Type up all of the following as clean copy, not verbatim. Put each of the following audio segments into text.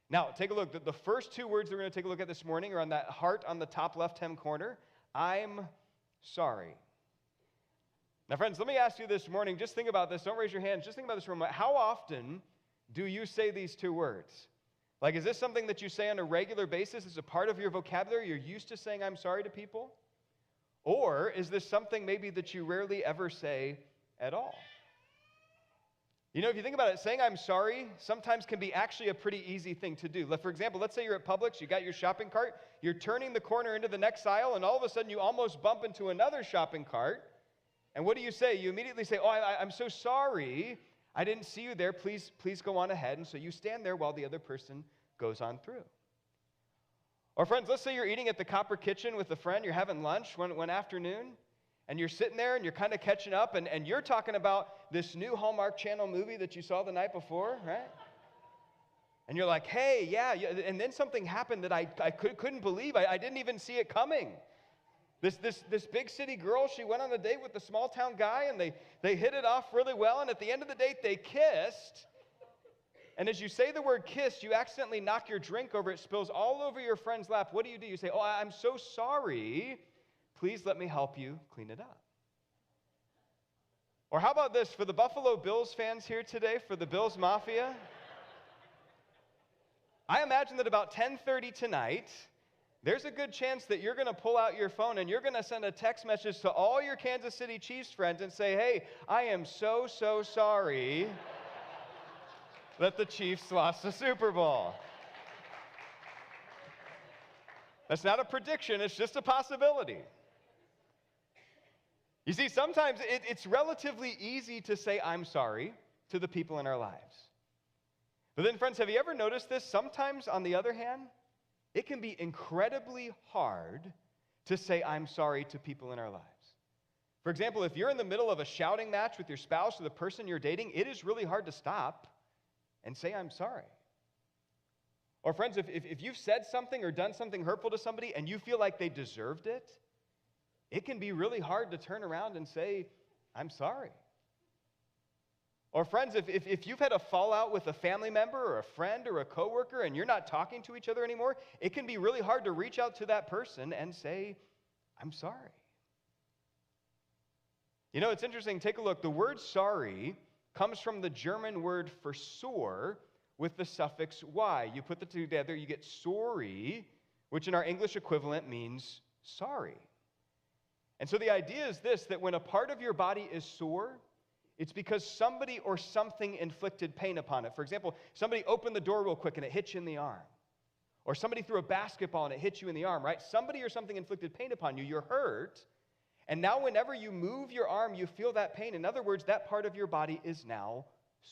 Now, take a look. The first two words that we're going to take a look at this morning are on that heart on the top left-hand corner. I'm sorry. Now, friends, let me ask you this morning. Just think about this. Don't raise your hands. Just think about this for a moment. How often do you say these two words? Like, is this something that you say on a regular basis? Is it a part of your vocabulary? You're used to saying I'm sorry to people? Or is this something maybe that you rarely ever say at all? You know, if you think about it, saying I'm sorry sometimes can be actually a pretty easy thing to do. For example, let's say you're at Publix, you got your shopping cart, you're turning the corner into the next aisle, and all of a sudden you almost bump into another shopping cart. And what do you say? You immediately say, I'm so sorry. I didn't see you there. Please go on ahead. And so you stand there while the other person goes on through. Or friends, let's say you're eating at the Copper Kitchen with a friend. You're having lunch one afternoon. And you're sitting there and you're kind of catching up. And you're talking about this new Hallmark Channel movie that you saw the night before, right? And you're like, hey, yeah. And then something happened that I couldn't believe. I didn't even see it coming. This big city girl, she went on a date with the small town guy, and they hit it off really well, and at the end of the date, they kissed. And as you say the word kiss, you accidentally knock your drink over, it spills all over your friend's lap. What do? You say, I'm so sorry. Please let me help you clean it up. Or how about this, for the Buffalo Bills fans here today, for the Bills Mafia? I imagine that about 10:30 tonight, there's a good chance that you're going to pull out your phone and you're going to send a text message to all your Kansas City Chiefs friends and say, hey, I am so sorry that the Chiefs lost the Super Bowl. That's not a prediction, it's just a possibility. You see, sometimes it's relatively easy to say I'm sorry to the people in our lives. But then, friends, have you ever noticed this? Sometimes, on the other hand, it can be incredibly hard to say I'm sorry to people in our lives. For example, if you're in the middle of a shouting match with your spouse or the person you're dating, it is really hard to stop and say I'm sorry. Or friends, if you've said something or done something hurtful to somebody and you feel like they deserved it, it can be really hard to turn around and say, I'm sorry. Or friends, if you've had a fallout with a family member or a friend or a coworker and you're not talking to each other anymore, it can be really hard to reach out to that person and say, I'm sorry. You know, it's interesting. Take a look. The word sorry comes from the German word for sore with the suffix y. You put the two together, you get sorry, which in our English equivalent means sorry. And so the idea is this, that when a part of your body is sore, it's because somebody or something inflicted pain upon it. For example, somebody opened the door real quick and it hit you in the arm. Or somebody threw a basketball and it hit you in the arm, right? Somebody or something inflicted pain upon you. You're hurt. And now whenever you move your arm, you feel that pain. In other words, that part of your body is now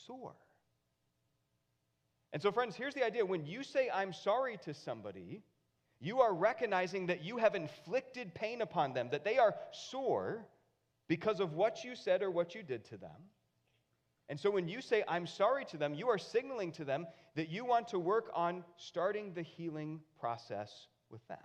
sore. And so, friends, here's the idea. When you say I'm sorry to somebody, you are recognizing that you have inflicted pain upon them, that they are sore because of what you said or what you did to them. And so when you say, I'm sorry to them, you are signaling to them that you want to work on starting the healing process with them.